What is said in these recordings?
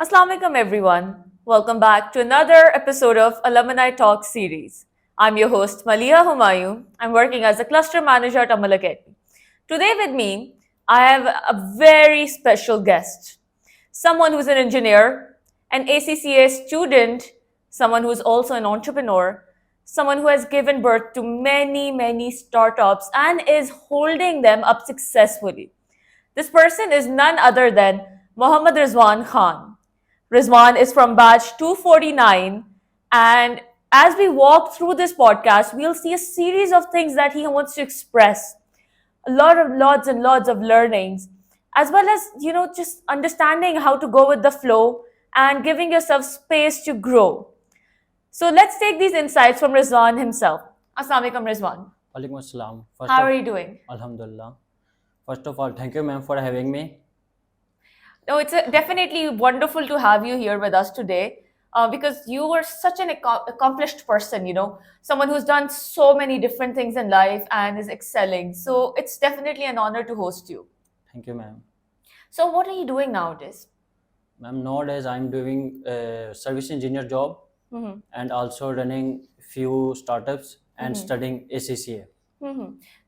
Assalamu alaikum everyone. Welcome back to another episode of Alumni Talk series. I'm your host Maliha Humayun. I'm working as a cluster manager at Amal Academy. Today with me, I have a very special guest. Someone who's an engineer, an ACCA student, someone who's also an entrepreneur, someone who has given birth to many startups and is holding them up successfully. This person is none other than Mohammad Rizwan Khan. Rizwan is from batch 249. And as we walk through this podcast, we'll see a series of things that he wants to express. Lots and lots of learnings, as well as, just understanding how to go with the flow and giving yourself space to grow. So let's take these insights from Rizwan himself. Assalamu alaikum, Rizwan. Walaikum assalam. How are you doing? Alhamdulillah. First of all, thank you, ma'am, for having me. No, it's definitely wonderful to have you here with us today because you were such an accomplished person, someone who's done so many different things in life and is excelling. So it's definitely an honor to host you. Thank you, ma'am. So, what are you doing nowadays? Ma'am, nowadays I'm doing a service engineer job and also running few startups and studying ACCA.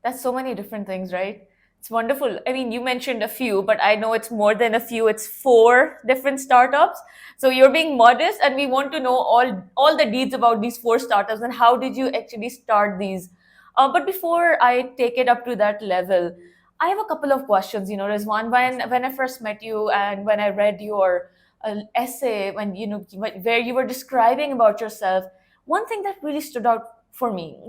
That's so many different things, right? It's wonderful. I mean, you mentioned a few, but I know it's more than a few. It's 4 different startups. So you're being modest, and we want to know all the deeds about these 4 startups and how did you actually start these. But before I take it up to that level, I have a couple of questions. Rizwan, when I first met you and when I read your essay, where you were describing about yourself, one thing that really stood out for me,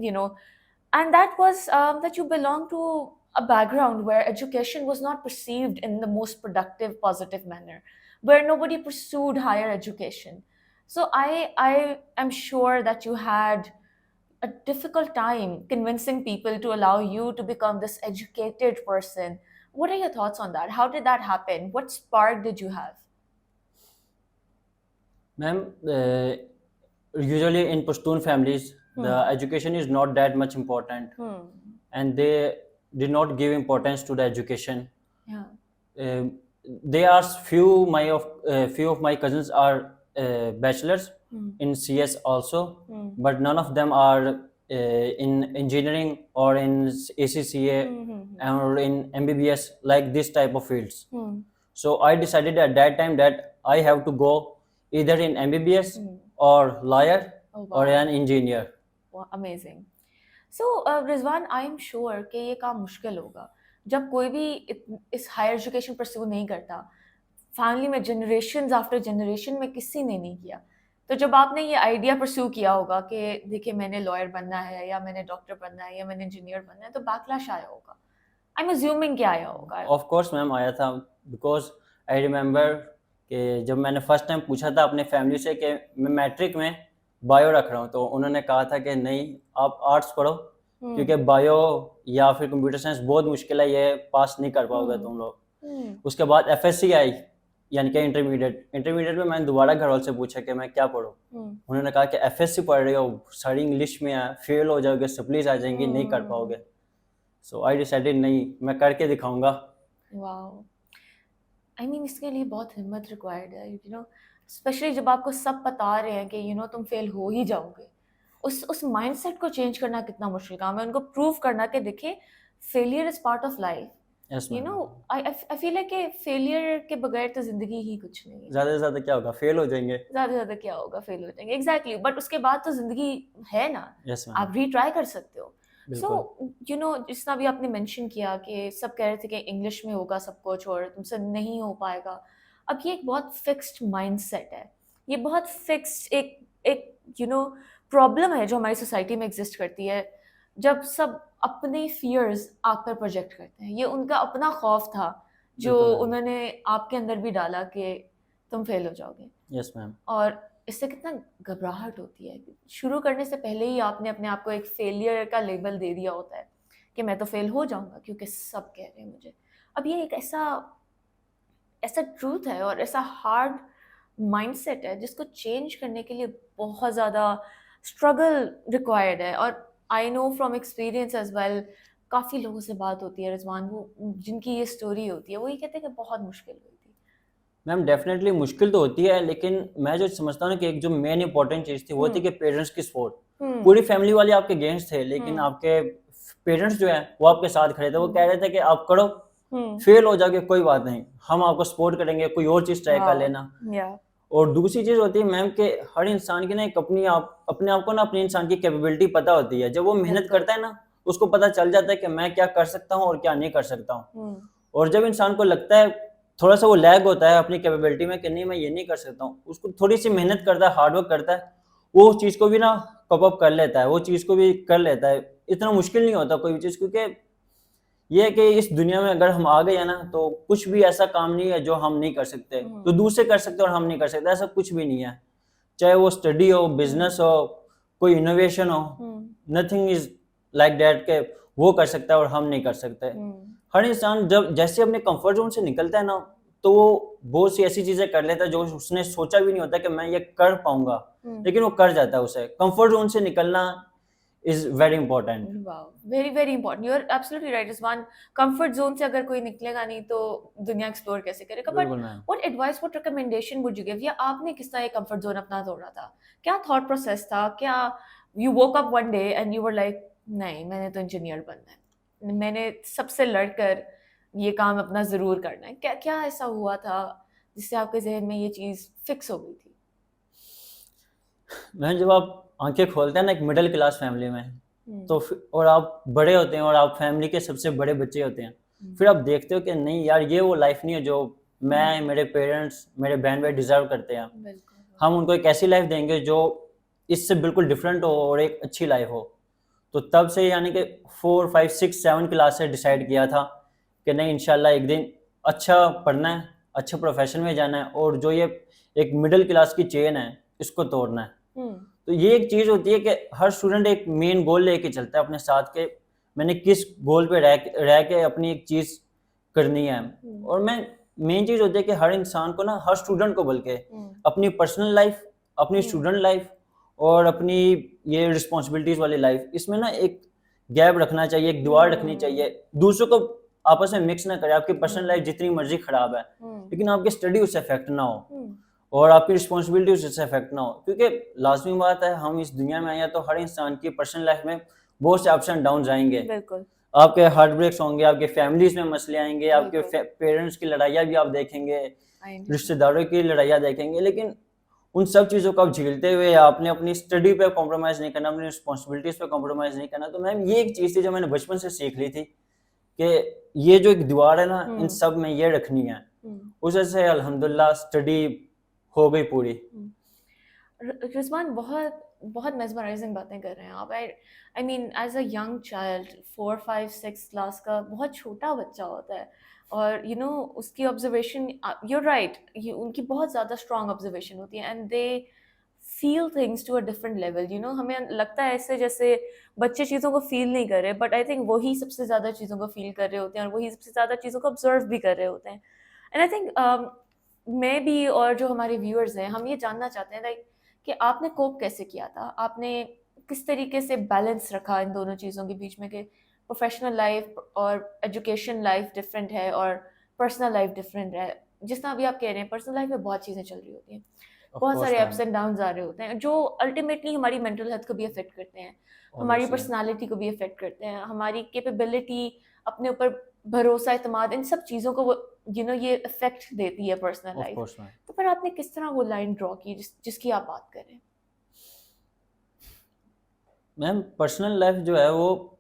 and that was that you belong to a background where education was not perceived in the most productive, positive manner, where nobody pursued higher education. So I am sure that you had a difficult time convincing people to allow you to become this educated person. What are your thoughts on that? How did that happen? What spark did you have? Ma'am, usually in Pashtun families, the education is not that much important and they did not give importance to the education. Yeah. They are few of my cousins are bachelors in CS also, but none of them are in engineering or in ACCA or in MBBS like this type of fields. So I decided at that time that I have to go either in MBBS or lawyer Oh, or wow. an engineer. Wow, amazing. So Rizwan I am sure कि ये काम मुश्किल होगा जब कोई भी इस higher education pursue नहीं करता. फैमिली में जनरेशन आफ्टर जनरेशन में किसी ने नहीं किया. तो जब आपने ये आइडिया परस्यू किया होगा कि देखिए मैंने लॉयर बनना है या मैंने डॉक्टर बनना है या मैंने इंजीनियर बनना है, तो बैकलैश आया होगा. आई एम अज्यूमिंग कि आया होगा. ऑफ कोर्स मैम आया था, बिकॉज आई रिमेम्बर कि जब मैंने फर्स्ट टाइम पूछा था अपने फैमिली से कि मैं मैट्रिक में बायो रख रहा हूँ, तो उन्होंने कहा था कि नहीं, आप आर्ट्स पढ़ो क्योंकि बायो या फिर कंप्यूटर साइंस बहुत मुश्किल है, ये पास नहीं कर पाओगे तुम लोग. उसके बाद एफएससी आई, यानी कि इंटरमीडिएट में मैंने दोबारा घर वालों से पूछा कि मैं क्या पढ़ूँ. उन्होंने कहा कि एफएससी पढ़ रहे हो, सारी इंग्लिश में है, फेल हो जाओगे, सप्लीज आ जाएंगी, नहीं कर पाओगे. सो आई डिसाइडेड नहीं, मैं करके दिखाऊंगा. वाओ. आई मीन इसके लिए बहुत हिम्मत रिक्वायर्ड है, स्पेशली जब आपको सब बता रहे हैं कि तुम फेल हो ही जाओगे. उस माइंडसेट को चेंज करना कितना मुश्किल काम है. उनको प्रूव करना कि देखिए failure is part of life. Yes ma'am. I feel है कि फेलियर के बगैर तो जिंदगी ही कुछ नहीं है. ज्यादा से ज्यादा क्या होगा, फेल हो जाएंगे. ज्यादा क्या होगा, फेल हो जाएंगे. एग्जैक्टली. बट उसके बाद तो जिंदगी है ना. Yes ma'am. आप रीट्राई कर सकते हो. सो बिल्कुल. जितना भी आपने मेंशन किया कि सब कह रहे थे कि इंग्लिश में होगा सब कुछ और तुमसे नहीं हो पाएगा. अब ये एक बहुत फिक्स्ड माइंडसेट है. ये बहुत फिक्स्ड एक एक प्रॉब्लम है जो हमारी सोसाइटी में एग्जिस्ट करती है. जब सब अपने फियर्स आप पर प्रोजेक्ट करते हैं, ये उनका अपना खौफ था जो बिल्कुल मैम. उन्होंने आपके अंदर भी डाला कि तुम फेल हो जाओगे. Yes ma'am. और इससे कितना घबराहट होती है. शुरू करने से पहले ही आपने अपने आप को एक फेलियर का लेबल दे दिया होता है कि मैं तो फेल हो जाऊंगा क्योंकि सब कह रहे हैं मुझे. अब ये एक ऐसा ऐसा ट्रूथ है और ऐसा हार्ड माइंडसेट है जिसको चेंज करने के लिए बहुत ज़्यादा स्ट्रगल रिक्वायर्ड है. और I know from experience as well, काफ़ी लोगों से बात होती है रिजवान, वो जिनकी ये स्टोरी होती है, वो ये कहते हैं कि बहुत मुश्किल हुई थी. मैम डेफिनेटली मुश्किल तो होती है, लेकिन मैं जो समझता हूँ ना कि एक जो मेन इंपॉर्टेंट चीज़ थी वो थी कि पेरेंट्स की सपोर्ट। पूरी फैमिली वाले आपके अगेंस्ट थे, लेकिन आपके पेरेंट्स जो है वो आपके साथ खड़े थे। वो कह रहे थे कि आप करो, फेल हो जाओगे कोई बात नहीं, हम आपको सपोर्ट करेंगे, कोई और चीज़ ट्राई कर लेना। Yeah. और दूसरी चीज़ होती है मैम कि हर इंसान की ना एक अपने आप को ना अपने इंसान की कैपेबिलिटी पता होती है। जब वो मेहनत बिल्कुल। करता है ना, उसको पता चल जाता है कि मैं क्या कर सकता हूँ और क्या नहीं कर सकता हूँ। और जब इंसान को लगता है, थोड़ा सा वो लैग होता है अपनी कैपेबिलिटी में कि नहीं मैं ये नहीं कर सकता हूँ, उसको थोड़ी सी मेहनत करता है, हार्ड वर्क करता है, वो उस चीज़ को भी ना कप अप कर लेता है, वो चीज़ को भी कर लेता है। इतना मुश्किल नहीं होता कोई भी चीज़, क्योंकि ये है कि इस दुनिया में अगर हम आ गए हैं ना, तो कुछ भी ऐसा काम नहीं है जो हम नहीं कर सकते, तो दूसरे कर सकते और हम नहीं कर सकते, ऐसा कुछ भी नहीं है। चाहे वो स्टडी हो, बिजनेस हो, कोई इनोवेशन हो, नथिंग इज लाइक दैट के वो कर सकता है और हम नहीं कर सकते। हर इंसान जब जैसे अपने कंफर्ट जोन से निकलता है ना, तो वो बहुत सी ऐसी चीजें कर लेता है जो उसने सोचा भी नहीं होता कि मैं ये कर पाऊंगा, लेकिन वो कर जाता है। उसे कंफर्ट जोन से निकलना is very important. Wow, very very important. You're absolutely right. Rizwan, comfort zone से अगर कोई निकलेगा नहीं तो दुनिया एक्सप्लोर कैसे करेगा? But बिल्कुल ma'am. what advice, what recommendation would you give? या आपने किस तरह ये comfort zone अपना तोड़ा था? क्या thought process था? क्या you woke up one day and you were like, नहीं, मैंने तो इंजीनियर बनना है, मैंने सबसे लड़कर ये काम अपना जरूर करना है? क्या क्या ऐसा हुआ था जिससे आपके जहन में ये चीज फिक्स हो गई थी? मैम जब आप आंखें खोलते हैं ना एक मिडिल क्लास फैमिली में, तो और आप बड़े होते हैं और आप फैमिली के सबसे बड़े बच्चे होते हैं, फिर आप देखते हो कि नहीं यार ये वो लाइफ नहीं है जो मैं, मेरे पेरेंट्स, मेरे बहन भाई डिजर्व करते हैं। बिल्कुल। हम उनको एक ऐसी लाइफ देंगे जो इससे बिल्कुल डिफरेंट हो और एक अच्छी लाइफ हो। तो तब से यानी कि 4, 5, 6, 7 क्लास से डिसाइड किया था कि नहीं इंशाल्लाह एक दिन अच्छा पढ़ना है, अच्छे प्रोफेशन में जाना है, और जो ये एक मिडिल क्लास की चेन है इसको तोड़ना है। तो ये एक चीज़ होती है कि हर स्टूडेंट एक मेन गोल लेके चलता है अपने साथ के, मैंने किस गोल पे रह के अपनी एक चीज़ करनी है। और मैं मेन चीज़ होती है कि हर इंसान को ना, हर स्टूडेंट को बल्कि अपनी पर्सनल लाइफ, अपनी स्टूडेंट लाइफ और अपनी ये रिस्पॉन्सिबिलिटीज़ वाली लाइफ, इसमें ना एक गैप रखना चाहिए, एक दीवार रखनी चाहिए। दूसरों को आपस में मिक्स ना करें। आपकी पर्सनल लाइफ जितनी मर्जी खराब है, लेकिन आपकी स्टडी उससे अफेक्ट ना हो और आपकी रिस्पॉन्सिबिलिटी उससे अफेक्ट ना हो। क्योंकि लाजमी बात है, हम इस दुनिया में आए हैं तो हर इंसान की पर्सनल लाइफ में बहुत से अप्स एंड डाउन आएंगे। बिल्कुल। आपके हार्ट ब्रेक्स होंगे, आपके फैमिलीज में मसले आएंगे, आपके पेरेंट्स की लड़ाइयाँ भी आप देखेंगे, रिश्तेदारों की लड़ाइयाँ देखेंगे, लेकिन उन सब चीज़ों को आप झेलते हुए आपने अपनी स्टडी पे कॉम्प्रोमाइज़ नहीं करना, अपनी रिस्पॉन्सिबिलिटीज़ पे कॉम्प्रोमाइज़ नहीं करना। तो मैम ये एक चीज़ थी जो मैंने बचपन से सीख ली थी कि ये जो एक दीवार है ना, इन सब में ये रखनी है। उस वजह से अल्हम्दुलिल्लाह स्टडी हो गई पूरी। रिजवान, बहुत बहुत मेस्मराइजिंग बातें कर रहे हैं आप। I mean as a young child, 4, 5, 6 class का बहुत छोटा बच्चा होता है, और यू नो उसकी ऑब्जर्वेशन, यूर राइट, उनकी बहुत ज़्यादा स्ट्रॉन्ग ऑब्जर्वेशन होती है and they feel things to a different level. You know हमें लगता है ऐसे जैसे बच्चे चीज़ों को फील नहीं कर रहे, बट आई थिंक वही सबसे ज़्यादा चीज़ों को फील कर रहे होते हैं और वही सबसे ज़्यादा चीज़ों को ऑब्जर्व भी कर रहे होते हैं। एंड आई थिंक मैं भी और जो हमारे व्यूअर्स हैं, हम ये जानना चाहते हैं लाइक कि आपने कोप कैसे किया था? आपने किस तरीके से बैलेंस रखा इन दोनों चीज़ों के बीच में कि प्रोफेशनल लाइफ और एजुकेशन लाइफ डिफरेंट है और पर्सनल लाइफ डिफरेंट है? जिस तरह अभी आप कह रहे हैं, पर्सनल लाइफ में बहुत चीज़ें चल रही होती हैं, बहुत सारे अप्स एंड डाउन्स आ रहे होते हैं जो अल्टीमेटली हमारी मेंटल हेल्थ को भी अफेक्ट करते हैं, हमारी पर्सनालिटी को भी अफेक्ट करते हैं, हमारी कैपेबिलिटी, अपने ऊपर भरोसा, एतमाद, इन सब चीज़ों को यू नो ये इफेक्ट देती है पर्सनल लाइफ। तो फिर आपने किस तरह वो लाइन ड्रॉ की जिसकी आप बात कर रहे हैं? मैम पर्सनल लाइफ जो है वो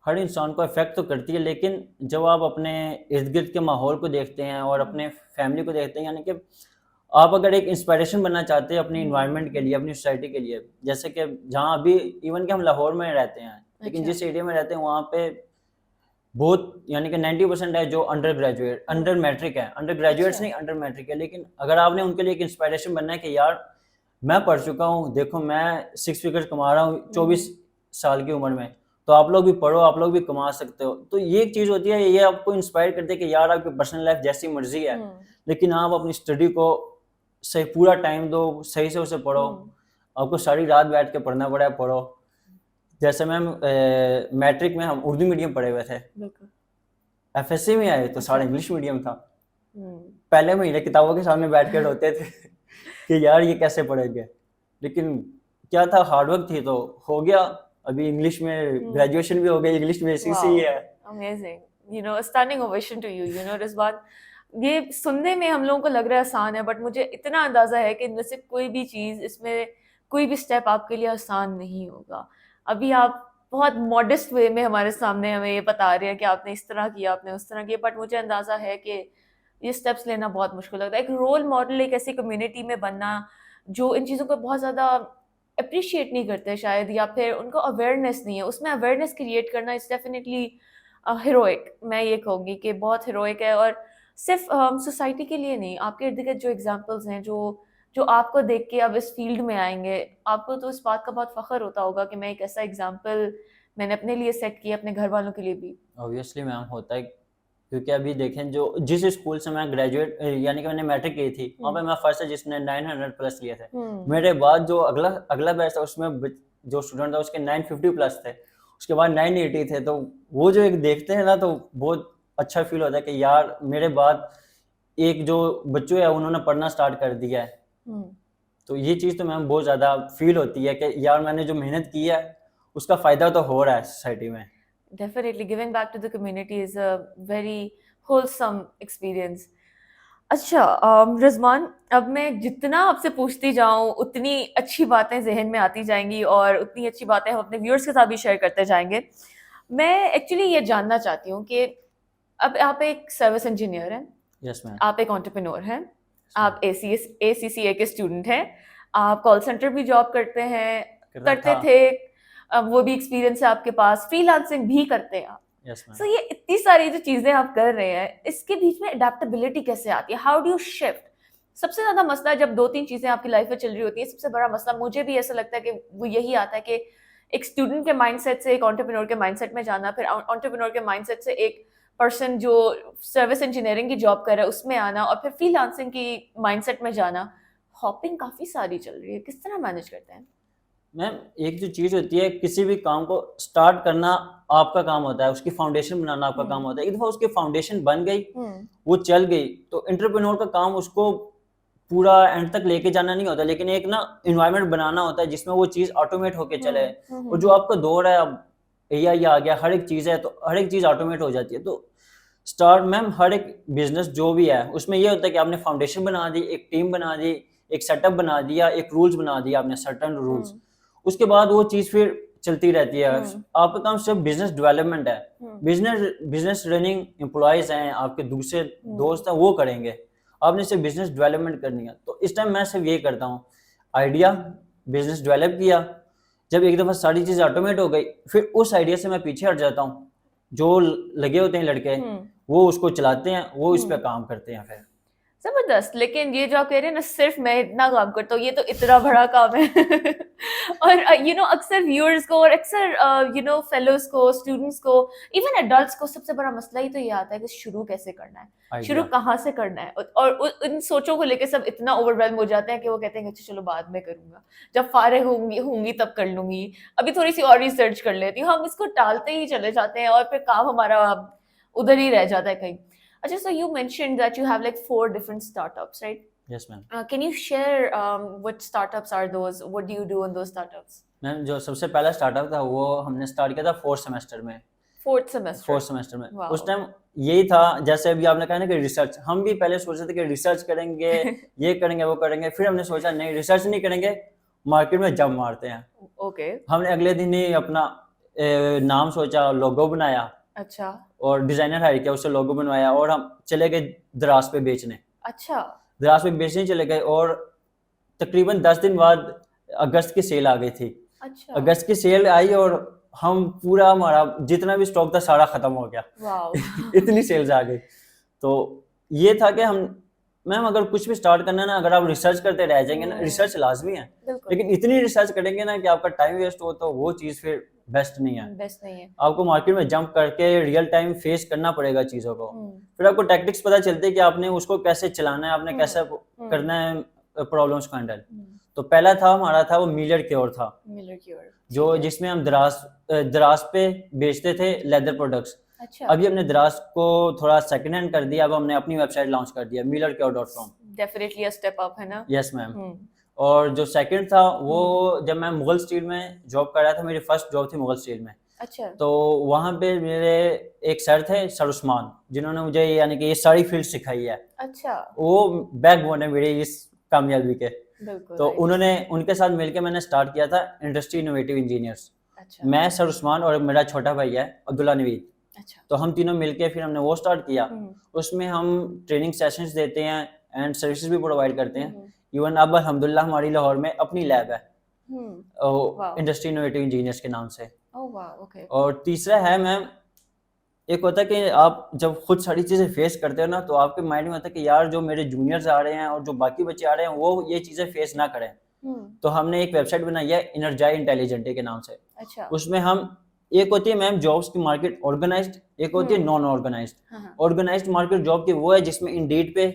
हर इंसान को अफेक्ट तो करती है, लेकिन जब आप अपने इर्द गिर्द के माहौल को देखते हैं और अपने फैमिली को देखते हैं, यानी कि आप अगर एक इंस्पिरेशन बनना चाहते हैं अपनी इन्वायरमेंट के लिए, अपनी सोसाइटी के लिए, जैसे कि जहाँ अभी इवन कि हम लाहौर में रहते हैं, लेकिन जिस एरिया में रहते हैं वहाँ पे बहुत यानी कि 90% है जो अंडर मैट्रिक है, अंडर ग्रेजुएट्स नहीं, अंडर मैट्रिक है। लेकिन अगर आपने उनके लिए एक इंस्पिरेशन बनना है कि यार मैं पढ़ चुका हूँ, देखो मैं 6 फिगर्स कमा रहा हूँ 24 साल की उम्र में, तो आप लोग भी पढ़ो, आप लोग भी कमा सकते हो। तो ये एक चीज़ होती है, ये आपको इंस्पायर करती है कि यार आपकी पर्सनल लाइफ जैसी मर्जी है, लेकिन आप अपनी स्टडी को सही पूरा टाइम दो, सही से उसे पढ़ो। आपको सारी रात बैठ के पढ़ना पड़ा है, पढ़ो। जैसे मैम मैट्रिक में हम उर्दू मीडियम पढ़े हुए थे, एफएससी में आए तो सारा इंग्लिश मीडियम था। पहले महीने किताबों के सामने बैठ के रोते थे कि यार ये कैसे पढ़ेंगे, लेकिन क्या था, हार्डवर्क थी तो हो गया। अभी इंग्लिश में ग्रेजुएशन भी हो गई, इंग्लिश में इसी से ही है। Amazing. Stunning ovation to you. Rizwan, ये सुनने में हम लोगों को लग रहा है आसान है, बट मुझे इतना अंदाजा है कि इनमें से कोई भी चीज, इसमें कोई भी स्टेप आपके लिए आसान नहीं होगा। अभी आप बहुत मॉडेस्ट वे में हमारे सामने हमें ये बता रहे हैं कि आपने इस तरह किया, आपने उस तरह किया, बट मुझे अंदाजा है कि ये स्टेप्स लेना बहुत मुश्किल लगता है। एक रोल मॉडल एक ऐसी कम्युनिटी में बनना जो इन चीज़ों को बहुत ज़्यादा अप्रिशिएट नहीं करते शायद, या फिर उनको अवेयरनेस नहीं है, उसमें अवेयरनेस क्रिएट करना इज़ डेफिनेटली हीरोइक। मैं ये कहूँगी कि बहुत हीरोइक है, और सिर्फ सोसाइटी के लिए नहीं, आपके इर्द गिर्द जो एग्जाम्पल्स हैं, जो जो आपको देख के अब इस फील्ड में आएंगे, आपको तो इस बात का बहुत फख्र होता होगा कि मैं एक ऐसा एग्जाम्पल मैंने अपने लिए सेट किया, अपने घर वालों के लिए भी। ऑब्वियसली मैम होता है, क्योंकि अभी देखें जो जिस स्कूल से मैं ग्रेजुएट यानी कि मैंने मैट्रिक की थी, वहाँ पे मैं फर्स्ट है जिसने 900 प्लस लिए थे। मेरे बाद जो अगला अगला बैच था उसमें जो स्टूडेंट था उसके 950 प्लस थे, उसके बाद 980 थे। तो वो जो एक देखते हैं ना तो बहुत अच्छा फील होता है कि यार मेरे बाद एक जो बच्चों है उन्होंने पढ़ना स्टार्ट कर दिया है। तो ये चीज़ तो मैम बहुत ज़्यादा फील होती है कि यार मैंने जो मेहनत की है उसका फ़ायदा तो हो रहा है सोसाइटी में। Definitely, giving back to the community is a very wholesome experience. अच्छा रिजवान, अब मैं जितना आपसे पूछती जाऊँ उतनी अच्छी बातें जहन में आती जाएंगी, और उतनी अच्छी बातें हम अपने व्यूअर्स के साथ भी शेयर करते जाएंगे। मैं एक्चुअली ये जानना चाहती हूँ कि अब आप एक सर्विस इंजीनियर हैं, यस मैम। आप एक एंटरप्रेन्योर हैं, आप ACCA के स्टूडेंट हैं, आप कॉल सेंटर भी जॉब करते हैं, करते थे, वो भी एक्सपीरियंस है आपके पास, फ्रीलांसिंग भी करते हैं आप। Yes ma'am. सो ये इतनी सारी जो चीजें आप कर रहे हैं, इसके बीच में अडेप्टेबिलिटी कैसे आती है? How do you shift? सबसे ज्यादा मसला जब दो तीन चीजें आपकी लाइफ में चल रही होती है, सबसे बड़ा मसला मुझे भी ऐसा लगता है कि वो यही आता है कि एक स्टूडेंट के माइंडसेट से एक एंटरप्रेन्योर के माइंडसेट में जाना, फिर एंटरप्रेन्योर के माइंडसेट से एक पर्सन जो सर्विस इंजीनियरिंग की जॉब कर रहा है उसमें आना, और फिर फ्रीलांसिंग की माइंडसेट में जाना। हॉपिंग काफी सारी चल रही है, किस तरह मैनेज करते हैं? मैम एक जो चीज़ होती है, किसी भी काम को स्टार्ट करना आपका काम होता है, उसकी फाउंडेशन बनाना आपका काम होता है। एक दफ़ा उसकी फाउंडेशन बन गई, वो चल गई, तो एंटरप्रेन्योर का काम उसको पूरा एंड तक लेके जाना नहीं होता, लेकिन एक ना इन्वायरमेंट बनाना होता है जिसमें वो चीज़ ऑटोमेट होके चले। और जो आपका दौर है, अब AI आ गया, हर एक चीज़ है, तो हर एक चीज़ ऑटोमेट हो जाती है। तो स्टार्ट मैम हर एक बिजनेस जो भी है उसमें ये होता है कि आपने फाउंडेशन बना दी, एक टीम बना दी, एक सेटअप बना दिया, एक रूल्स बना दिया आपने, सर्टन रूल्स। उसके बाद वो चीज़ फिर चलती रहती है। आपका काम सिर्फ बिजनेस डेवलपमेंट है, बिजनेस रनिंग एम्प्लॉयज़ हैं, आपके दूसरे दोस्त हैं, वो करेंगे, आपने सिर्फ बिजनेस डेवलपमेंट करनी है। तो इस टाइम मैं सिर्फ ये करता हूँ, आइडिया बिजनेस डेवलप किया, जब एक दफ़ा सारी चीज़ ऑटोमेट हो गई, फिर उस आइडिया से मैं पीछे हट जाता हूँ। जो लगे होते हैं लड़के, वो उसको चलाते हैं, वो इस पे काम करते हैं फिर। जबरदस्त। लेकिन ये जो आप कह रहे हैं ना, सिर्फ मैं इतना काम करता हूँ, ये तो इतना बड़ा काम है। और अक्सर व्यूअर्स को, और अक्सर फेलोज को, स्टूडेंट्स को, इवन एडल्ट्स को सबसे बड़ा मसला ही तो ये आता है कि शुरू कैसे करना है, शुरू कहाँ से करना है, और इन सोचों को लेके सब इतना ओवरवेल्म हो जाते हैं कि वो कहते हैं अच्छा चलो बाद में करूंगा, जब फारिग होंगी तब कर लूंगी, अभी थोड़ी सी और रिसर्च कर लेती हूँ। हम इसको टालते ही चले जाते हैं, और फिर काम हमारा उधर ही रह जाता है कहीं। Ajay, so you mentioned that you have like 4 different startups, right? Yes, ma'am. Can you share what startups are those? What do you do in those startups? Ma'am जो सबसे पहला स्टार्टअप था वो हमने स्टार्ट किया था 4th सेमेस्टर में। 4th semester? 4th semester में। Wow. उस टाइम यही था, जैसे अभी आपने कहा ना कि रिसर्च, हम भी पहले सोच रहे थे कि रिसर्च करेंगे, ये करेंगे, वो करेंगे, फिर हमने सोचा नहीं रिसर्च नहीं करेंगे, मार्केट में जंप मारते हैं। Okay. हमने अगले दिन ही अपना नाम सोचा, लोगो बनाया, अच्छा, और डिजाइनर हायर किया, उससे लोगो बनवाया, और हम चले गए द्रास पे बेचने। अच्छा, द्रास पे बेचने चले गए, और तकरीबन 10 दिन बाद अगस्त की सेल आ गई थी। अच्छा, अगस्त की सेल आई और हम पूरा, हमारा जितना भी स्टॉक था सारा खत्म हो गया। वाओ। इतनी सेल्स आ गई। तो ये था कि हम मैम अगर कुछ भी स्टार्ट करना है ना, अगर आप रिसर्च करते रह जाएंगे ना, रिसर्च लाजमी है, लेकिन इतनी रिसर्च करेंगे ना कि आपका टाइम वेस्ट हो, तो वो चीज़ फिर बेस्ट नहीं है। बेस्ट नहीं है। आपको मार्केट में जंप करके रियल टाइम फेस करना पड़ेगा चीज़ों को, फिर आपको टैक्टिक्स पता चलते हैं कि आपने उसको कैसे चलाना है, आपने कैसे करना है प्रॉब्लम्स को हैंडल। तो पहला था हमारा था वो मिलर क्योर था, मिलर क्योर, जो जिसमें हम द्रास पे बेचते थे लेदर प्रोडक्ट्स। अच्छा, अभी हमने दराज को थोड़ा सेकंड हैंड कर दिया, अब हमने अपनी वेबसाइट लॉन्च कर दिया millercure.com। Definitely a step up है ना। Yes ma'am. हम्म और जो सेकंड था वो जब मैं मुगल स्टील में जॉब कर रहा था, मेरी फर्स्ट जॉब थी मुगल स्टील में। अच्छा तो वहाँ पे मेरे एक सर थे, सर उस्मान, जिन्होंने मुझे यानी कि ये सारी फील्ड सिखाई है। अच्छा वो बैकबोन है मेरी इस कामयाबी के। बिल्कुल तो राइट। उन्होंने उनके साथ मिलकर मैंने स्टार्ट किया था इंडस्ट्री इनोवेटिव इंजीनियर्स। अच्छा मैं, सर उस्मान और मेरा छोटा भाई है अब्दुल्ला नवीद। अच्छा तो हम तीनों मिलके फिर हमने वो स्टार्ट किया। हम्म उसमें हम ट्रेनिंग सेशंस देते हैं एंड सर्विसेज भी प्रोवाइड करते हैं। हम्म इवन अब अल्हम्दुलिल्लाह हमारी लाहौर में अपनी लैब है वाह इंडस्ट्री इनोवेटिव इंजीनियर्स के नाम से। ओह वाह ओके और तीसरा है मैम, एक होता है कि आप जब खुद सारी चीज़ें फेस करते हो ना, तो आपके माइंड में होता है कि यार जो मेरे जूनियर्स आ रहे हैं और जो बाकी बच्चे आ रहे हैं वो ये चीज़ें फेस ना करें। हम्म तो हमने एक वेबसाइट बनाई है इनर्जाई इंटेलिजेंटे के नाम से। अच्छा उसमें हम, एक होती है मैम जॉब्स की मार्केट ऑर्गेनाइज्ड, एक होती है नॉन ऑर्गेनाइज्ड। हाँ हाँ ऑर्गेनाइज्ड मार्केट जॉब की वो है जिसमें इंडीड पे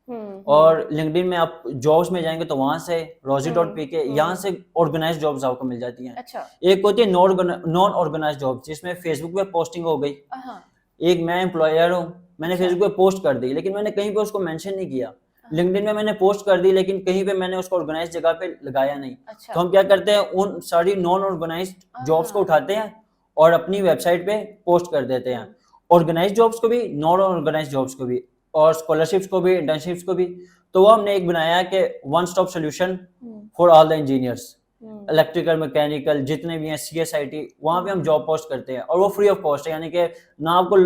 हम्म और लिंक्डइन में आप जॉब्स में जाएंगे तो वहां से रोजी डॉट पी के यहाँ से ऑर्गेनाइज जॉब्स आपको मिल जाती हैं। अच्छा एक होती है नॉन ऑर्गेनाइज जॉब, जिसमें फेसबुक पे पोस्टिंग हो गई। हाँ एक मैं एम्प्लॉयर हूँ, मैंने अच्छा। फेसबुक पे पोस्ट कर दी लेकिन मैंने कहीं पे उसको मेंशन नहीं किया। हाँ, लिंक्डइन में मैंने पोस्ट कर दी लेकिन कहीं पे मैंने उसको ऑर्गेनाइज जगह पे लगाया नहीं। अच्छा तो हम क्या करते हैं, उन सारी नॉन ऑर्गेनाइज जॉब्स को हाँ, उठाते हैं और अपनी वेबसाइट पे पोस्ट कर देते हैं। ऑर्गेनाइज जॉब्स को भी, नॉन ऑर्गेनाइज जॉब्स को भी, और स्कॉलरशिप्स को भी, इंटर्नशिप्स को भी। तो वो हमने एक बनाया है कि one stop solution for all the engineers, electrical, mechanical, जितने भी हैं, CSIT, वहाँ पे हम जॉब पोस्ट करते हैं और वो फ्री ऑफ कॉस्ट है। यानी कि ना आपको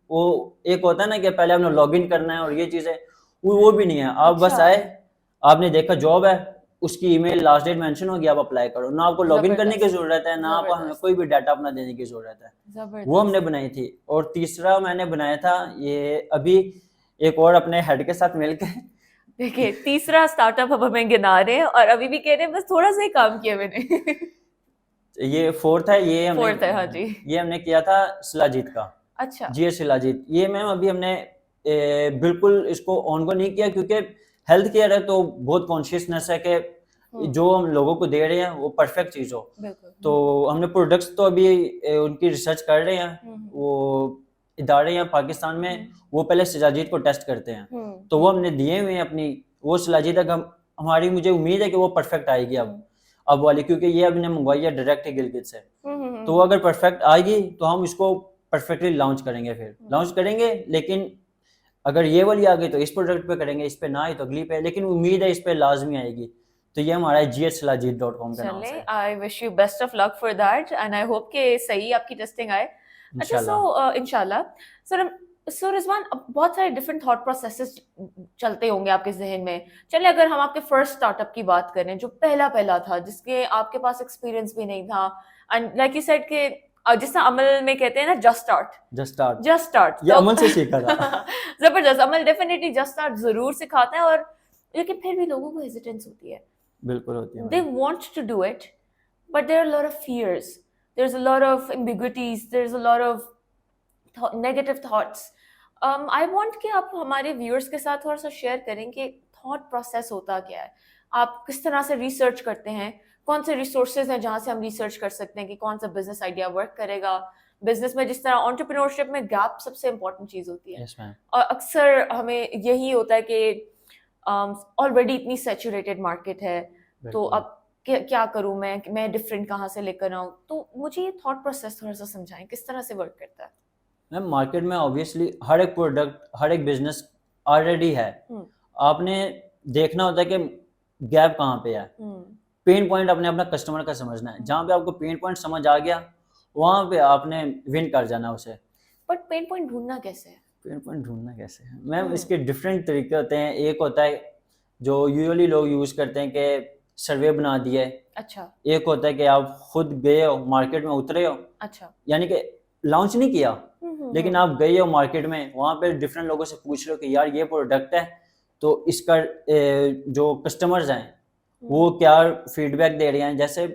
वो एक होता है ना कि पहले आपने लॉग इन करना है और ये चीज़ें, वो भी नहीं है। आप बस अच्छा। आए, आपने देखा जॉब है, उसकी ईमेल लास्ट डेट मेंशन होगी, आप अप्लाई करो। ना आपको लॉग इन करने की जरूरत है, ना आपको हमें कोई भी डाटा अपना देने की जरूरत है। वो हमने बनाई थी। और तीसरा मैंने बनाया था ये अभी एक और अपने हेड के साथ मिलकर। देखिए तीसरा स्टार्टअप अब हमें गिना रहे हैं और अभी भी कह रहे हैं बस थोड़ा सा ही काम किया मैंने। ये फोर्थ है, ये हमने फोर्थ है हाँ जी। ये हमने किया था शिलाजीत का। अच्छा GS शिलाजीत, ये मैम अभी हमने बिल्कुल इसको ऑन को नहीं किया क्योंकि हेल्थ केयर है तो बहुत कॉन्शियसनेस है कि जो हम लोगों को दे रहे हैं वो परफेक्ट चीज़ हो। बिल्कुल तो हमने प्रोडक्ट्स तो अभी उनकी रिसर्च कर रहे हैं, वो इदारे हैं पाकिस्तान में, वो पहले शिलाजीत को टेस्ट करते हैं। तो वो हमने दिए हुए हैं अपनी, वो शिलाजीत तक हमारी मुझे उम्मीद है कि वो परफेक्ट आएगी अब वाली, क्योंकि ये अभी ने मंगवाई है डायरेक्ट गिलगित से। तो वो अगर परफेक्ट आएगी तो हम इसको परफेक्टली लॉन्च करेंगे, फिर लॉन्च करेंगे। लेकिन अगर ये वाली आ गई तो इस प्रोडक्ट पे करेंगे, इस पे ना आई तो अगली पे, लेकिन उम्मीद है इस पे लाजमी आएगी। तो ये हमारा GSSilajit.com का नाम चले से। I wish you best of luck for that and I hope कि सही आपकी टेस्टिंग आए। अच्छा सो इंशाल्लाह सर। सो रिजवान अब बहुत सारे डिफरेंट थॉट प्रोसेसेस चलते होंगे आपके जहन में। चलिए अगर हम आपके फर्स्ट स्टार्टअप की बात करें जो पहला था जिसके आपके पास एक्सपीरियंस भी नहीं था एंड लाइक यू सेड के जिस तरह अमल में कहते हैं ना जस्ट स्टार्ट ये अमल से सीखा था। जबरदस्त। अमल डेफिनेटली जस्ट स्टार्ट जरूर सिखाता है और लेकिन फिर भी लोगों को हेजिटेंस होती है। बिल्कुल होती है। They want to do it, but there are a lot of fears. There's a lot of ambiguities. There's a lot of negative thoughts. I want कि आप हमारे viewers के साथ थोड़ा सा share करें कि thought process होता क्या है, आप किस तरह से research करते हैं, कौन से resources हैं जहाँ से हम research कर सकते हैं कि कौन सा business idea work करेगा। बिजनेस में जिस तरह entrepreneurship में गैप सबसे important चीज़ होती है। Yes, ma'am. और अक्सर हमें यही होता है कि ऑलरेडी इतनी सैचुरेटेड मार्केट है तो अब क्या करूं मैं डिफरेंट कहाँ से लेकर आऊं। तो मुझे ये थॉट प्रोसेस थोड़ा सा समझाएं किस तरह से वर्क करता है। मैम मार्केट में ऑब्वियसली हर एक प्रोडक्ट, हर एक बिजनेस ऑलरेडी है। आपने देखना होता है कि गैप कहाँ पे है। पेन पॉइंट अपने अपना कस्टमर का समझना है। जहाँ पे आपको पेन पॉइंट समझ आ गया वहाँ पे आपने विन कर जाना उसे। बट पेन पॉइंट ढूंढना कैसे है? पेन पॉइंट ढूंढना कैसे है मैम, इसके डिफरेंट तरीके होते हैं। एक होता है जो यूजुअली लोग यूज करते हैं कि सर्वे बना दिया है। अच्छा। एक होता है कि आप खुद गए हो मार्केट में, उतरे हो। अच्छा। यानी कि लॉन्च नहीं किया लेकिन आप गए हो मार्केट में, वहाँ पे डिफरेंट लोगों से पूछ रहे हो कि यार ये प्रोडक्ट है तो इसका जो कस्टमर्स हैं वो क्या फीडबैक दे रहे हैं। जैसे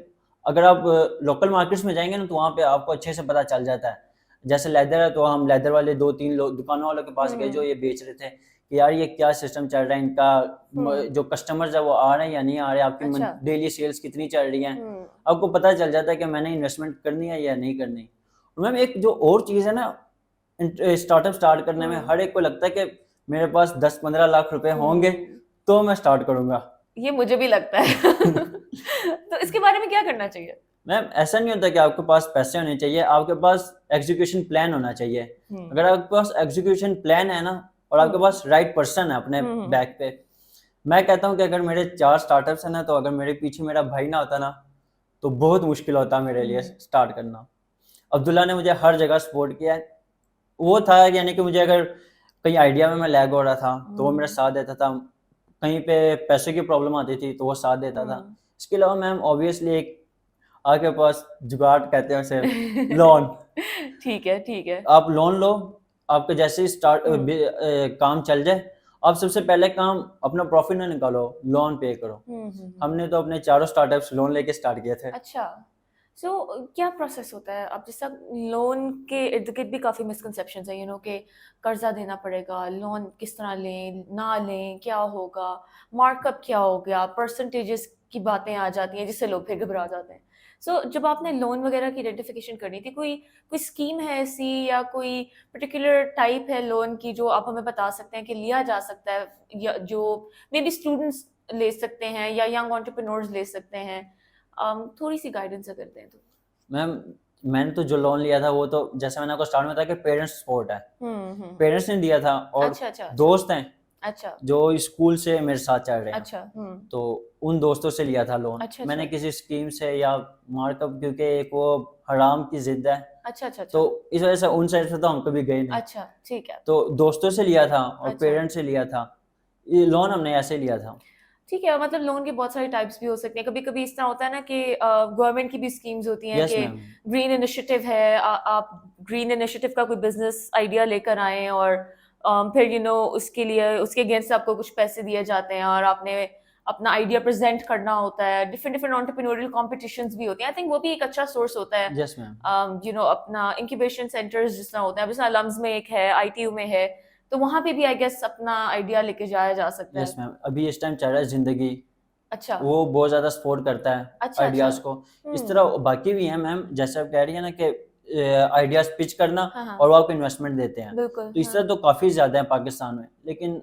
अगर आप लोकल मार्केट्स में जाएंगे ना तो वहाँ पे आपको अच्छे से पता चल जाता है। जैसे लेदर है तो हम लेदर वाले 2-3 दुकानों वालों के पास गए जो ये बेच रहे थे कि यार ये क्या सिस्टम चल रहा है इनका, जो कस्टमर्स है वो आ रहे हैं या नहीं आ रहे, आपकी डेली सेल्स कितनी चल रही हैं। आपको पता चल जाता है कि मैंने इन्वेस्टमेंट करनी है या नहीं करनी। मैम एक जो और चीज़ है ना, स्टार्टअप स्टार्ट करने में हर एक को लगता है कि मेरे पास 10-15 लाख रुपए होंगे तो मैं स्टार्ट करूंगा। ये मुझे भी लगता है। तो इसके बारे में क्या करना चाहिए? मैम ऐसा नहीं होता कि आपके पास पैसे होने चाहिए, आपके पास एग्जीक्यूशन प्लान होना चाहिए। अगर आपके पास एग्जीक्यूशन प्लान है ना और आपके पास राइट पर्सन है अपने बैक पे, मैं कहता हूँ कि अगर मेरे 4 स्टार्टअप्स हैं ना, तो अगर मेरे पीछे मेरा भाई ना होता ना तो बहुत मुश्किल होता मेरे लिए स्टार्ट करना। अब्दुल्ला ने मुझे हर जगह सपोर्ट किया है। वो था यानी कि मुझे अगर कहीं आइडिया में मैं लैग हो रहा था तो वो मेरा साथ देता था, कहीं पे पैसे की प्रॉब्लम आती थी तो वो साथ देता था। इसके अलावा मैम ऑब्वियसली एक आपके पास जुगाड़ कहते हैं उसे लोन। ठीक है, ठीक है। आप लोन लो, आपके जैसे ही स्टार्ट काम चल जाए, आप सबसे पहले काम अपना प्रॉफिट ना निकालो, लोन पे करो। हमने तो अपने चारों स्टार्टअप्स लोन लेके स्टार्ट किए थे। अच्छा, सो क्या प्रोसेस होता है? अब जैसा लोन के इर्द गिर्द भी काफ़ी मिसकंसेप्शंस हैं, कि कर्जा देना पड़ेगा, लोन किस तरह लें, ना लें, क्या होगा, मार्कअप क्या हो गया, परसेंटेजेस की बातें आ जाती हैं जिससे लोग फिर घबरा जाते हैं। सो जब आपने लोन वगैरह की आइडेंटिफिकेशन करनी थी, कोई कोई स्कीम है ऐसी या कोई पर्टिकुलर टाइप है लोन की जो आप हमें बता सकते हैं कि लिया जा सकता है, या जो मे बी स्टूडेंट्स ले सकते हैं या यंग एंटरप्रेन्योर्स ले सकते हैं? थोड़ी सी गाइडेंस अगर दें तो। मैम मैंने तो जो लोन लिया था वो तो जैसे मैंने आपको स्टार्ट में बताया कि पेरेंट्स सपोर्ट है, पेरेंट्स ने दिया था और अच्छा, अच्छा, दोस्त हैं अच्छा, जो स्कूल से मेरे साथ चल रहे हैं, अच्छा, तो उन दोस्तों से लिया था लोन। अच्छा, मैंने अच्छा, किसी स्कीम से या मार्कअप, क्योंकि एक वो हराम की जिद है, अच्छा, अच्छा, तो अच्छा, इस वजह से उन साइड से तो हम कभी गए नहीं, अच्छा, ठीक है, तो दोस्तों से लिया था और अच्छा, पेरेंट्स से लिया था। ये लोन हमने ऐसे लिया था। ठीक है। मतलब लोन के बहुत सारे टाइप्स भी हो सकते हैं। कभी-कभी इस तरह होता है ना कि गवर्नमेंट की भी स्कीम्स होती हैं यस कि मैम। ग्रीन इनिशिएटिव है, आप ग्रीन इनिशिएटिव का कोई बिजनेस आइडिया लेकर आएँ और फिर उसके लिए उसके अगेंस्ट आपको कुछ पैसे दिए जाते हैं और आपने अपना आइडिया प्रेजेंट करना होता है। डिफरेंट डिफरेंट एंटरप्रेन्योरियल कॉम्पिटिशंस भी होती हैं। आई थिंक वो भी एक अच्छा सोर्स होता है। Yes ma'am. अपना इंक्यूबेशन सेंटर्स जिस तरह होते हैं, अब जैसे अलम्स में एक है, आईटीयू में है, तो वहाँ पे भी आई गेस अपना आइडिया लेके जाया जा सकता यस है। मैम, अभी इस टाइम चल रहा है जिंदगी, अच्छा, वो बहुत ज़्यादा सपोर्ट करता है अच्छा, अच्छा। आइडियाज़ को। इस तरह बाकी भी हैं मैम, जैसे आप कह रही हैं ना कि आइडियाज़ पिच करना हाँ, हाँ। और वो आपको इन्वेस्टमेंट देते हैं, बिल्कुल, तो इस तरह हाँ। तो काफ़ी ज़्यादा है पाकिस्तान में। लेकिन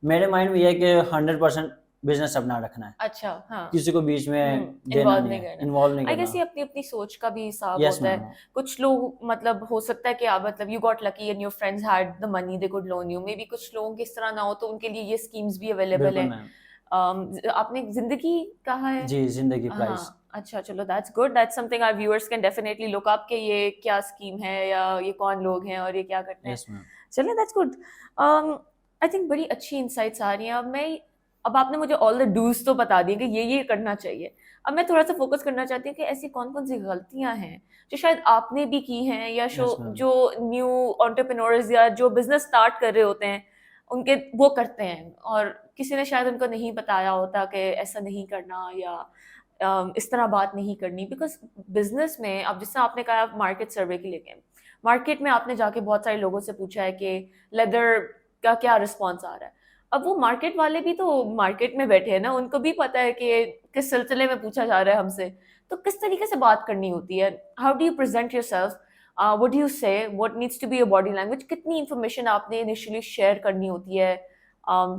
मेरे माइंड में ये है कि 100% बिजनेस अपना रखना है, अच्छा, हाँ। किसी को बीच में देना इन्वॉल्व नहीं नहीं है, करना। इन्वॉल्व नहीं आई गेस ये करना। अपनी-अपनी सोच का भी हिसाब यस होता मैम। है। कुछ लोग मतलब हो सकता है कि आप मतलब you got lucky and your friends had the money they could loan you. May be कुछ लोगों की इस तरह ना हो तो उनके लिए ये स्कीम्स भी अवेलेबल बिल्कुल हैं। मैम। आपने ज़िंदगी कहा है? जी, ज़िंदगी प्राइस। हाँ, अच्छा चलो that's good, that's something our viewers can definitely look up कि ये क्या स्कीम है या ये कौन लोग हैं और ये क्या करते हैं। Yes ma'am. चलिए दैट्स गुड। आई थिंक बड़ी अच्छी इनसाइट्स आ रही हैं। अब आपने मुझे ऑल द डूज तो बता दिए कि ये करना चाहिए। अब मैं थोड़ा सा फोकस करना चाहती हूँ कि ऐसी कौन-कौन सी गलतियाँ हैं जो शायद आपने भी की हैं या यस मैम। जो न्यू एंटरप्रेन्योर्स या जो बिजनेस स्टार्ट कर रहे होते हैं उनके वो करते हैं और किसी ने शायद उनको नहीं बताया होता कि ऐसा नहीं करना या इस तरह बात नहीं करनी। बिकॉज बिजनेस में अब जिस तरह आपने कहा मार्केट सर्वे के लिए गए, मार्केट में आपने जाके बहुत सारे लोगों से पूछा है कि लेदर का क्या रिस्पॉन्स आ रहा है। अब वो मार्केट वाले भी तो मार्केट में बैठे हैं ना, उनको भी पता है कि किस सिलसिले में पूछा जा रहा है हमसे, तो किस तरीके से बात करनी होती है, how do you present yourself, what do you say, what needs to be your body language, कितनी इंफॉर्मेशन आपने इनिशियली शेयर करनी होती है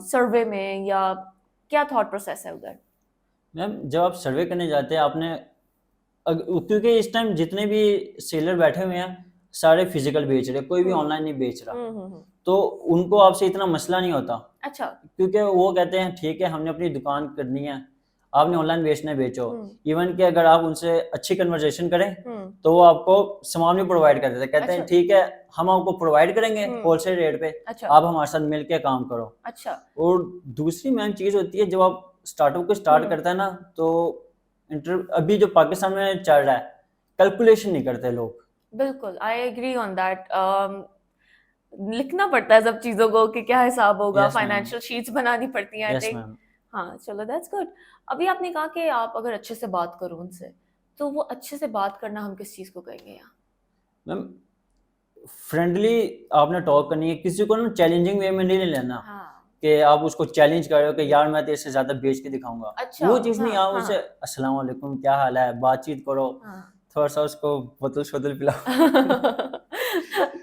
सर्वे में, या क्या थॉट प्रोसेस है उधर? मैम जब आप सर्वे करने जाते हैं आपने क्योंकि इस टाइम जितने भी सेलर बैठे हुए हैं सारे फिजिकल बेच रहे, कोई भी ऑनलाइन नहीं बेच रहा, तो उनको आपसे इतना मसला नहीं होता, अच्छा। क्योंकि वो कहते हैं ठीक है हमने अपनी दुकान करनी है, आपने ऑनलाइन बेचना है बेचो। इवन कि अगर आप उनसे अच्छी कन्वर्सेशन करें तो वो आपको सामान भी प्रोवाइड कर देते हैं, कहते हैं अच्छा। ठीक है हम आपको प्रोवाइड करेंगे होलसेल रेट पे, अच्छा। आप हमारे साथ मिलके काम करो। अच्छा। और दूसरी मेन चीज़ होती है जब आप स्टार्टअप को स्टार्ट करते हैं ना, तो अभी जो पाकिस्तान में चल रहा है कैलकुलेशन नहीं करते लोग। बिल्कुल, आई एग्री ऑन दैट। लिखना पड़ता है सब चीज़ों को कि क्या हिसाब होगा, यस मैम। फाइनेंशियल शीट्स बनानी पड़ती हैं आई यस थिंक। मैम। हाँ, चलो दैट्स गुड। अभी आपने कहा कि आप अगर अच्छे से बात करो उनसे, तो वो अच्छे से बात करना हम किस चीज़ को कहेंगे यहाँ? मैम फ्रेंडली आपने टॉक करनी है, किसी को ना चैलेंजिंग वे में नहीं लेना हाँ। कि आप उसको चैलेंज कर रहे हो कि यार मैं तेरे से ज्यादा बेच के दिखाऊंगा, अच्छा, वो चीज़ नहीं। हाँ, आप हाँ, उसे अस्सलाम वालेकुम क्या हाल है बातचीत करो, हाँ। थोड़ा सा उसको बोतल शोतल पिलाओ।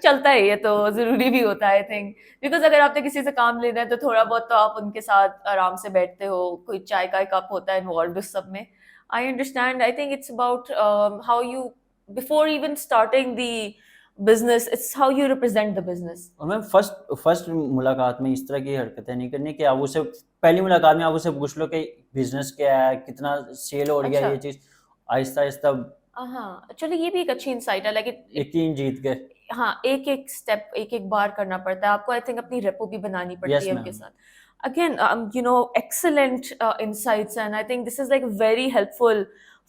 चलता है, ये तो ज़रूरी भी होता है आई थिंक, बिकॉज़ अगर आपने किसी से काम लेना है तो थोड़ा बहुत तो आप उनके साथ आराम से बैठते हो, कोई चाय का कप होता है इन्वॉल्व्ड उस सब में। I understand, I think it's about how you before even starting the business, it's how you represent the business. और मैम फर्स्ट फर्स्ट मुलाकात में इस तरह की हरकतें नहीं करनी कि आप उसे पहली मुलाकात में आप उसे पूछ लो कि बिजनेस क्या है, कितना सेल हो गया, अच्छा। ये चीज़ आहिस्ता आहिस्ता हाँ, चलो ये भी एक अच्छी इंसाइट है, लाइक यकीन जीत के। हाँ, एक-एक स्टेप एक-एक बार करना पड़ता है। आपको आई थिंक अपनी रेपो भी बनानी पड़ती यस है उनके मैम। साथ। Again, excellent insights, and I think this is like very helpful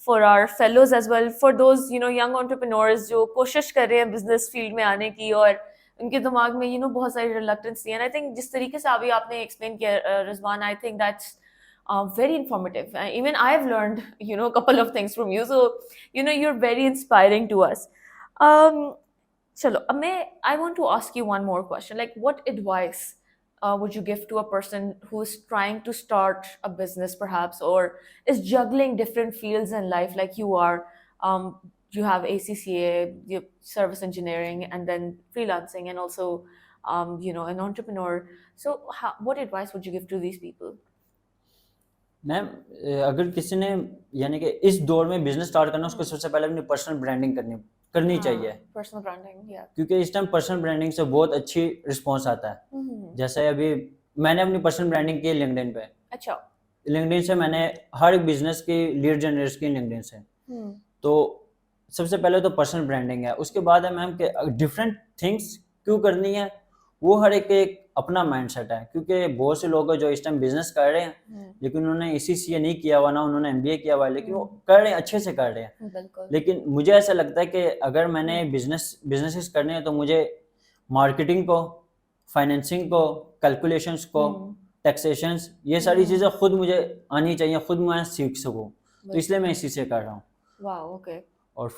for our fellows as well, for those young entrepreneurs जो कोशिश कर रहे हैं बिजनेस फील्ड में आने की और उनके दिमाग में बहुत सारी रिलक्टेंस थी, एंड आई थिंक जिस तरीके से अभी आपने एक्सप्लेन किया Rizwan, I think that's very informative. Even I've learned a couple of things from you, so you're very inspiring to us. Um, Chalo, I want to ask you one more question. Like, what advice would you give to a person who's trying to start a business, perhaps, or is juggling different fields in life, like you are? You have ACCA, you have service engineering, and then freelancing, and also, an entrepreneur. So, what advice would you give to these people? Ma'am अगर किसी ने यानी कि इस दौर में business start करना, उसको सबसे पहले अपनी पर्सनल ब्रांडिंग करनी करनी चाहिए, Personal branding, yeah. क्योंकि इस टाइम पर्सनल ब्रांडिंग से बहुत अच्छी रिस्पॉन्स आता है। जैसे अभी मैंने अपनी पर्सनल ब्रांडिंग की लिंक्डइन पे, अच्छा। लिंक्डइन से मैंने हर एक बिजनेस की लीड जनरेट की लिंक्डइन से। तो सबसे पहले तो पर्सनल ब्रांडिंग है, उसके बाद है मैम कि डिफरेंट थिंग्स क्यों करनी है, वो हर एक अपना माइंडसेट है, क्योंकि बहुत से लोग हैं जो इस टाइम बिजनेस कर रहे हैं लेकिन उन्होंने ECCA नहीं किया हुआ, ना उन्होंने MBA किया हुआ, लेकिन वो कर रहे हैं, अच्छे से कर रहे हैं। बिल्कुल। लेकिन मुझे ऐसा लगता है कि अगर मैंने बिजनेसेस करने हैं तो मुझे मार्केटिंग को, फाइनेंसिंग को, कैलकुलेशंस को, टैक्सेशंस, ये सारी चीज़ें खुद मुझे आनी चाहिए, खुद मैं सीख सकूँ, तो इसलिए मैं इसी से कर रहा हूँ। वाह, ओके। और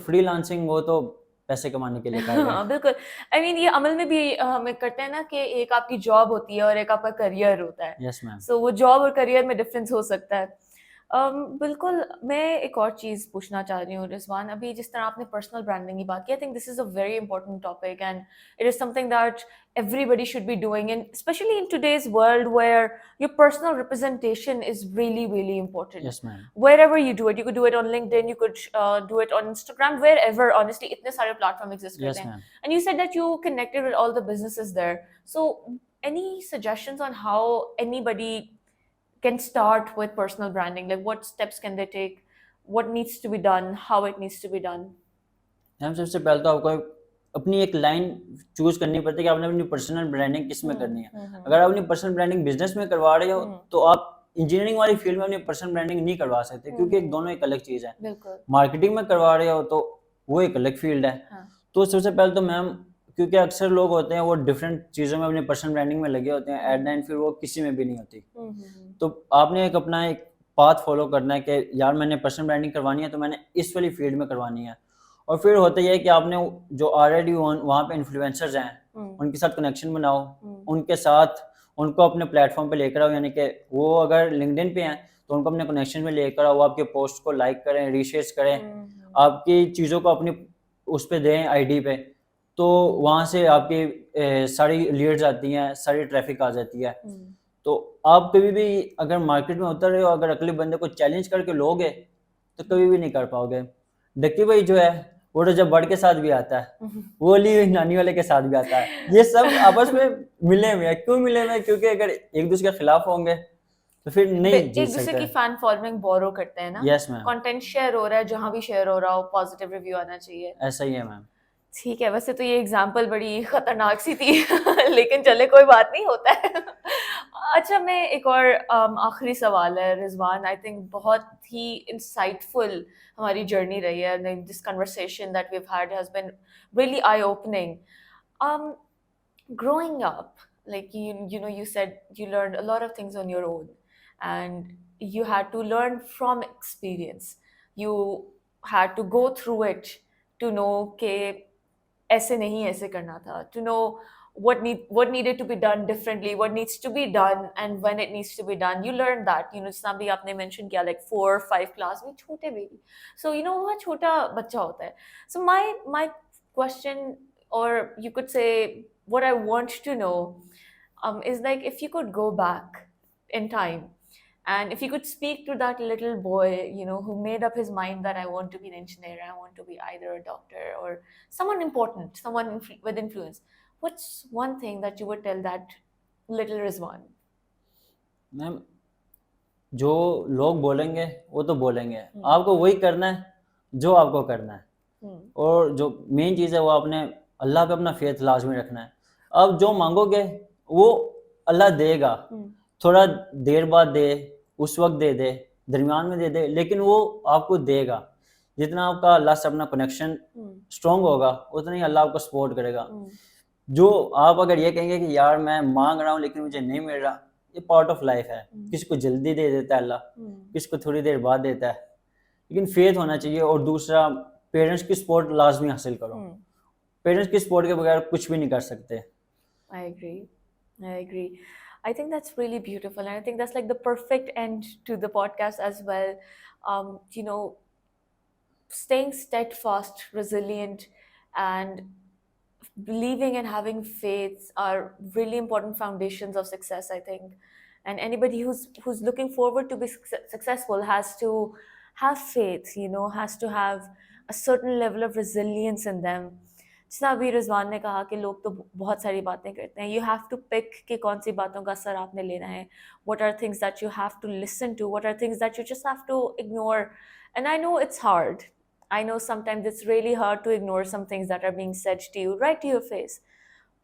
फ्रीलांसिंग वो तो पैसे कमाने के लिए कर रहे हैं। हाँ, बिल्कुल। आई मीन ये अमल में भी हम करते हैं ना कि एक आपकी जॉब होती है और एक आपका करियर होता है। Yes ma'am. सो वो जॉब और करियर में डिफरेंस हो सकता है। बिल्कुल, मैं एक और चीज़ पूछना चाह रही हूँ रिजवान, अभी जिस तरह आपने पर्सनल ब्रांडिंग की बात की, I think this is a very important topic and it is something that everybody should be doing, and especially in today's world where your personal representation is really, really important. Yes ma'am. Wherever you do it, you could do it on LinkedIn, you could do it on Instagram, wherever. Honestly, itne sare platform exist Yes, करते हैं. ma'am. And you said that you connected with all the businesses there. So, any suggestions on how anybody can start with personal branding? Like, what steps can they take? What needs to be done? How it needs to be done? Ma'am सबसे पहले तो आपको अपनी एक line choose करनी पड़ती है कि आपने अपनी पर्सनल ब्रांडिंग किस में करनी है। अगर आप अपनी पर्सनल ब्रांडिंग बिजनेस में करवा रहे हो तो आप इंजीनियरिंग वाली फील्ड में अपनी पर्सनल ब्रांडिंग नहीं करवा सकते, क्योंकि दोनों एक अलग चीज़ है। बिल्कुल। मार्केटिंग में करवा रहे हो तो वो एक अलग फील्ड है। तो सबसे पहले तो मैम, क्योंकि अक्सर लोग होते हैं वो डिफरेंट चीज़ों में अपनी पर्सनल ब्रांडिंग में लगे होते हैं, एट द एंड फिर वो किसी में भी नहीं होती। तो आपने एक अपना एक पाथ फॉलो करना है कि यार मैंने पर्सनल ब्रांडिंग करवानी है तो मैंने इस वाली फील्ड में करवानी है। और फिर होता यह है कि आपने जो ऑलरेडी वहाँ पे इन्फ्लुएंसर्स हैं उनके साथ कनेक्शन बनाओ, उनके साथ उनको अपने प्लेटफॉर्म पे लेकर आओ, यानी कि वो अगर लिंक्डइन पे हैं तो उनको अपने कनेक्शन में लेकर आओ, आपके पोस्ट को लाइक करें, रीशेयर करें, आपकी चीज़ों को अपनी उस पर दें आईडी पे, तो वहाँ से आपकी सारी लीड्स आती हैं, सारी ट्रैफिक आ जाती है। तो आप कभी भी अगर मार्केट में उतर रहे हो, अगर अगले बंदे को चैलेंज करके लोगे तो कभी भी नहीं कर पाओगे। डक्की भाई जो है वो तो जब बड़ के साथ भी आता है, वो ली नानी वाले के साथ भी आता है, ये सब आपस में मिले हुए हैं। क्यों मिले हुए हैं? क्योंकि अगर एक दूसरे के खिलाफ होंगे तो फिर नहीं जीत एक दूसरे की फैन फॉलोइंग बोरो करते हैं ना। Yes ma'am. कंटेंट शेयर हो रहा है, जहां भी शेयर हो रहा हो पॉजिटिव रिव्यू आना चाहिए। ऐसा ही है मैम। ठीक है, वैसे तो ये एग्जाम्पल बड़ी खतरनाक सी थी लेकिन चले कोई बात नहीं, होता है। अच्छा, मैं एक और आखिरी सवाल है रिजवान, आई थिंक बहुत ही इंसाइटफुल हमारी जर्नी रही है, this conversation that we have had has been really eye opening. growing up, like you said you learned a lot of things on your own, and you had to learn from experience. You had to go through it to know कि ऐसे नहीं ऐसे करना था, to know what needed to be done differently, what needs to be done, and when it needs to be done. You learned that, जितना भी आपने mention किया, like 4 or 5 class में छोटे baby, so वो छोटा बच्चा होता है। So my question or you could say, what I want to know is like if you could go back in time and if you could speak to that little boy, who made up his mind that I want to be an engineer, I want to be either a doctor or someone important, someone with influence, what's one thing that you would tell that little Rizwan? Ma'am जो लोग बोलेंगे वो तो बोलेंगे, आपको वही करना है जो आपको करना है। और जो मेन चीज़ है वो आपने अल्लाह पे अपना फेथ लाजमी रखना है। अब जो मांगोगे वो अल्लाह देगा, थोड़ा देर बाद दे, उस वक्त दे दे, दरमियान में दे दे, लेकिन वो आपको देगा। जितना आपका अल्लाह से अपना कनेक्शन स्ट्रॉन्ग होगा उतना ही अल्लाह आपको सपोर्ट करेगा। जो आप अगर ये कहेंगे कि यार मैं मांग रहा हूँ लेकिन मुझे नहीं मिल रहा, ये पार्ट ऑफ लाइफ है। किसी को जल्दी दे देता है अल्लाह, किसी को थोड़ी देर बाद देता है, लेकिन फेथ होना चाहिए। और दूसरा, पेरेंट्स की सपोर्ट लाजमी हासिल करो। पेरेंट्स की सपोर्ट के बगैर कुछ भी नहीं कर सकते। I agree. I think that's really beautiful, and I think that's like the perfect end to the podcast as well. Staying steadfast, resilient, and believing and having faith are really important foundations of success, I think. And anybody who's looking forward to be successful has to have faith, has to have a certain level of resilience in them. जितना अभी रिजवान ने कहा कि लोग तो बहुत सारी बातें करते हैं, यू हैव टू पिक कि कौन सी बातों का असर आपने लेना है, what are things that you have to listen to, what are things that you just have to ignore. And I know it's hard. I know sometimes it's really hard to ignore some things that are being said to you right to your face.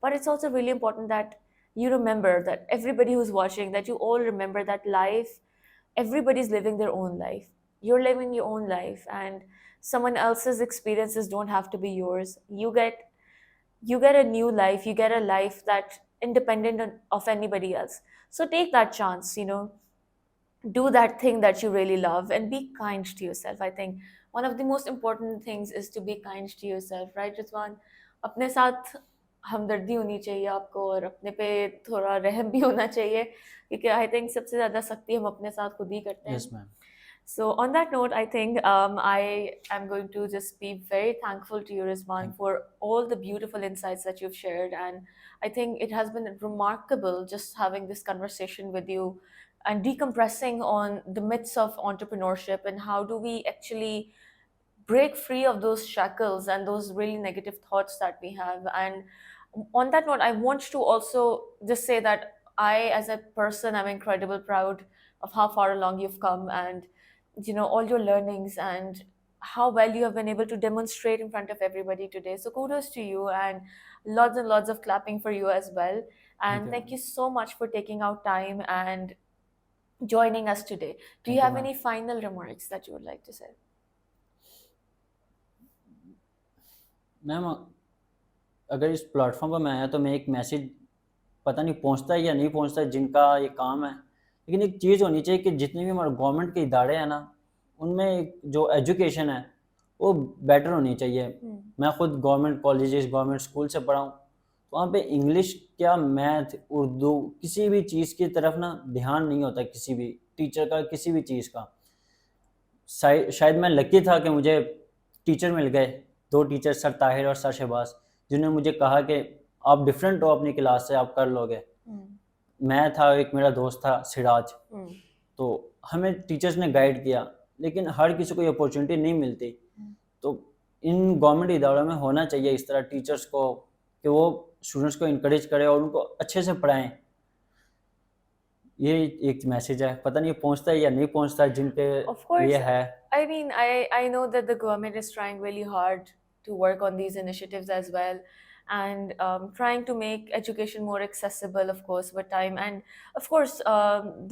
But it's also really important that you remember, that everybody who's watching, that you all remember that life, everybody's living their own life. You're living your own life, and someone else's experiences don't have to be yours. You get a new life, you get a life that independent of anybody else. So take that chance, do that thing that you really love and be kind to yourself. I think one of the most important things is to be kind to yourself, right, Rizwan? अपने साथ हमदर्दी होनी चाहिए आपको, और अपने पे थोड़ा रहम भी होना चाहिए, क्योंकि आई थिंक सबसे ज़्यादा सख्ती हम अपने साथ खुद ही करते हैं. Yes ma'am. So on that note, I think I am going to just be very thankful to you, Rizwan, for all the beautiful insights that you've shared. And I think it has been remarkable just having this conversation with you and decompressing on the myths of entrepreneurship and how do we actually break free of those shackles and those really negative thoughts that we have. And on that note, I want to also just say that I, as a person, I'm incredibly proud of how far along you've come, and all your learnings and how well you have been able to demonstrate in front of everybody today. So kudos to you, and lots of clapping for you as well. And thank you so much for taking out time and joining us today. Do you have any final remarks that you would like to say? Ma'am, अगर इस platform पर मैं आया तो मैं एक message, पता नहीं पहुंचता है या नहीं पहुंचता है, जिनका ये काम है, लेकिन एक चीज़ होनी चाहिए कि जितने भी हमारे गवर्नमेंट के इदारे हैं ना, उनमें जो एजुकेशन है वो बेटर होनी चाहिए। मैं खुद गवर्नमेंट कॉलेजेस, गवर्नमेंट स्कूल से पढ़ा हूँ, तो वहाँ पे इंग्लिश क्या, मैथ, उर्दू, किसी भी चीज़ की तरफ ना ध्यान नहीं होता, किसी भी टीचर का, किसी भी चीज़ का। शायद मैं लकी था कि मुझे टीचर मिल गए, 2 टीचर, सर ताहिर और सर शहबाज, जिन्होंने मुझे कहा कि आप डिफरेंट हो अपनी क्लास से, आप कर लोगे। मैं था, एक मेरा दोस्त था सिराज, तो हमें टीचर्स ने गाइड किया, लेकिन हर किसी को ये अपॉर्चुनिटी नहीं मिलती। तो इन गवर्नमेंट इदारों में होना चाहिए इस तरह टीचर्स को, कि वो स्टूडेंट्स को इनकरेज करें और उनको अच्छे से पढ़ाएं। ये एक मैसेज है, पता नहीं पहुंचता है या नहीं पहुंचता जिनके लिए है। I mean, I know that the government is trying really hard to work on these initiatives as well, and trying to make education more accessible, of course, with time. And of course,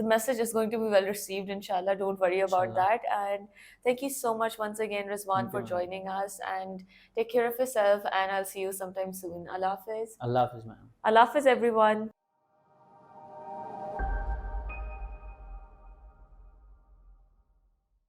the message is going to be well received, inshallah. Don't worry about that. And thank you so much once again, Rizwan, for joining us. And take care of yourself, and I'll see you sometime soon. Allah Hafiz. Allah Hafiz, ma'am. Allah Hafiz, everyone.